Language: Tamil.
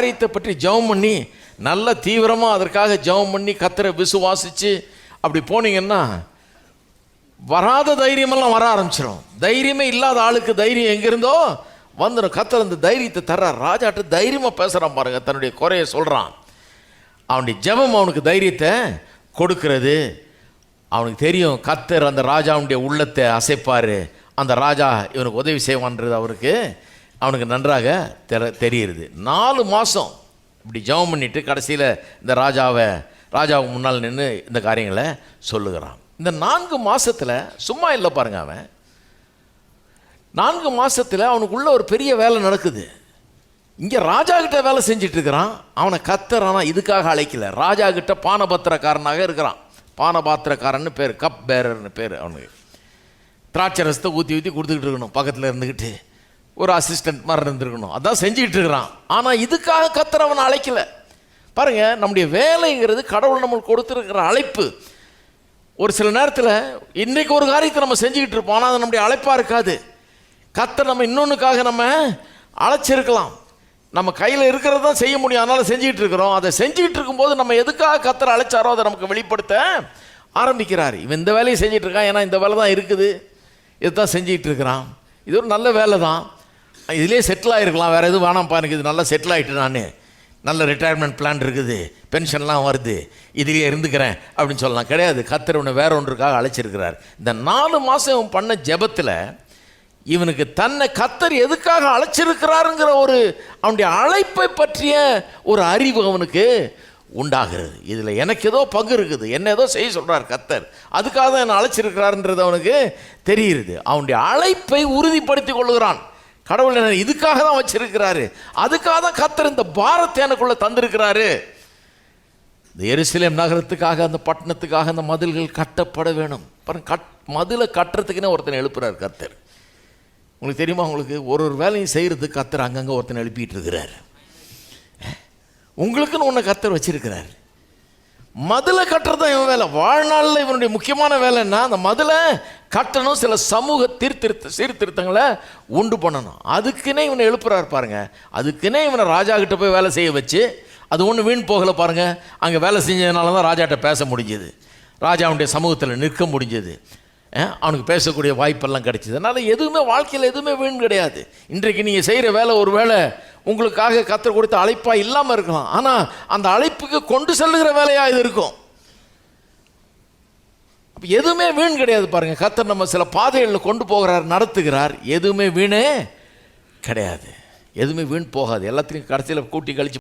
காரியத்தை பற்றி ஜெபம் பண்ணி நல்ல தீவிரமாக அதற்காக ஜெபம் பண்ணி கர்த்தரை விசுவாசித்து அப்படி போனீங்கன்னா வராத தைரியமெல்லாம் வர ஆரம்பிச்சிடும். தைரியமே இல்லாத ஆளுக்கு தைரியம் எங்கிருந்தோ வந்துடும். கர்த்தர் அந்த தைரியத்தை தர்றார். ராஜாட்ட தைரியமாக பேசுகிறான் பாருங்க, தன்னுடைய குறையை சொல்கிறான். அவனுடைய ஜெபம் அவனுக்கு தைரியத்தை கொடுக்கிறது. அவனுக்கு தெரியும் கர்த்தர் அந்த ராஜாவுடைய உள்ளத்தை அசைப்பார், அந்த ராஜா இவனுக்கு உதவி செய்வான்றது அவனுக்கு நன்றாக தெரியுது. 4 மாதம் இப்படி ஜெபம் பண்ணிவிட்டு கடைசியில் இந்த ராஜாவுக்கு முன்னால் நின்று இந்த காரியங்களை சொல்லுகிறான். இந்த 4 மாதத்தில் சும்மா இல்லை பாருங்க. அவன் 4 மாதத்தில் அவனுக்குள்ள ஒரு பெரிய வேலை நடக்குது. இங்கே ராஜா கிட்ட வேலை செஞ்சுட்டு இருக்கிறான். அவனை கர்த்தர் ஆனால் இதுக்காக அழைக்கல. ராஜா கிட்ட பானபாத்திரக்காரனாக இருக்கிறான். பானபாத்திரக்காரன்னு பேர், கப் பேரர்னு பேர். அவனுக்கு திராட்சை ரசத்தை ஊற்றி கொடுத்துக்கிட்டு இருக்கணும், பக்கத்தில் இருந்துக்கிட்டு ஒரு அசிஸ்டன்ட் மாதிரி இருந்துருக்கணும். அதான் செஞ்சுக்கிட்டு இருக்கிறான். ஆனால் இதுக்காக கர்த்தர் அவனை அழைக்கல. பாருங்க, நம்முடைய வேலைங்கிறது கடவுள் நம்மளுக்கு கொடுத்துருக்கிற அழைப்பு. ஒரு சில நேரத்தில் இன்றைக்கு ஒரு காரியத்தை நம்ம செஞ்சுக்கிட்டு இருப்போம், ஆனால் அது நம்முடைய அழைப்பாக இருக்காது. கர்த்தர் நம்ம இன்னொன்றுக்காக நம்ம அழைச்சிருக்கலாம். நம்ம கையில் இருக்கிறது தான் செய்ய முடியும், அதனால் செஞ்சுக்கிட்டு இருக்கிறோம். அதை செஞ்சுக்கிட்டு இருக்கும்போது நம்ம எதுக்காக கர்த்தர் அழைச்சாரோ அதை நமக்கு வெளிப்படுத்த ஆரம்பிக்கிறார். இவன் இந்த வேலையை செஞ்சுட்டு இருக்கான், ஏன்னா இந்த வேலை தான் இருக்குது, இதுதான் செஞ்சுக்கிட்டு இருக்கிறான். இது ஒரு நல்ல வேலை தான், இதுலேயே செட்டில் ஆகிருக்கலாம், வேறு எதுவும் வேணாம்ப்பா, எனக்கு இது நல்லா செட்டில் ஆகிட்டு, நான் நல்ல ரிட்டையர்மெண்ட் பிளான் இருக்குது, பென்ஷன்லாம் வருது, இதுலேயே இருந்துக்கிறேன் அப்படின்னு சொல்லலாம். கிடையாது. கர்த்தர் இவனை வேற ஒன்றுக்காக அழைச்சிருக்கிறார். இந்த 4 மாதம் பண்ண ஜெபத்தில் இவனுக்கு தன்னை கர்த்தர் எதுக்காக அழைச்சிருக்கிறாருங்கிற அவனுடைய அழைப்பை பற்றிய ஒரு அறிவு அவனுக்கு உண்டாகிறது. இதில் எனக்கு ஏதோ பங்கு இருக்குது, என்ன ஏதோ செய்ய சொல்கிறார் கர்த்தர், அதுக்காக தான் என்னை அழைச்சிருக்கிறாருன்றது அவனுக்கு தெரியுது. அவனுடைய அழைப்பை உறுதிப்படுத்தி கொள்ளுகிறான். கடவுள் என்ன இதுக்காக தான் வச்சிருக்கிறாரு, அதுக்காக தான் கர்த்தர் இந்த பாரத்தை எனக்குள்ளே தந்திருக்கிறாரு. இந்த எருசலேம் நகரத்துக்காக, அந்த பட்டணத்துக்காக அந்த மதில்கள் கட்டப்பட வேணும். பாருங்க, மதிலை கட்டுறதுக்குன்னே ஒருத்தனை எழுப்புறாரு கர்த்தர். உங்களுக்கு தெரியுமா? உங்களுக்கு ஒரு வேலையும் செய்கிறதுக்கு கர்த்தர் அங்கங்கே ஒருத்தனை எழுப்பிட்டு இருக்கிறார். உங்களுக்குன்னு ஒன்று கர்த்தர் வச்சிருக்கிறார். மதிலை கட்டுறது தான் இவன் வேலை. வாழ்நாளில் இவனுடைய முக்கியமான வேலைன்னா அந்த மதிலை கட்டணும், சில சமூக சீர்திருத்தங்களை உண்டு பண்ணணும். அதுக்குன்னே இவனை எழுப்புறாரு பாருங்க. அதுக்குன்னே இவனை ராஜா கிட்ட போய் வேலை செய்ய வச்சு, அது ஒன்றும் வீண் போகலை பாருங்க. அங்கே வேலை செஞ்சதுனால தான் ராஜாட்ட பேச முடிஞ்சது, ராஜாவுடைய சமூகத்தில் நிற்க முடிஞ்சது, அவனுக்கு பேசக்கூடிய வாய்ப்பெல்லாம் கிடைச்சிது. அதனால் எதுவுமே வாழ்க்கையில் எதுவுமே வீண் கிடையாது. இன்றைக்கு நீங்கள் செய்கிற வேலை ஒரு வேளை உங்களுக்காக கர்த்தர் கொடுத்த அழைப்பாக இல்லாமல் இருக்கலாம், ஆனால் அந்த அழைப்புக்கு கொண்டு செல்லுகிற வேலையாக இது இருக்கும். அப்போ எதுவுமே வீண் கிடையாது பாருங்க. கர்த்தர் நம்ம சில பாதைகளில் கொண்டு போகிறார், நடத்துகிறார். எதுவுமே வீணே கிடையாது, எதுவுமே வீண் போகாது. எல்லாத்தையும் கடைசியில் கூட்டி கழிச்சு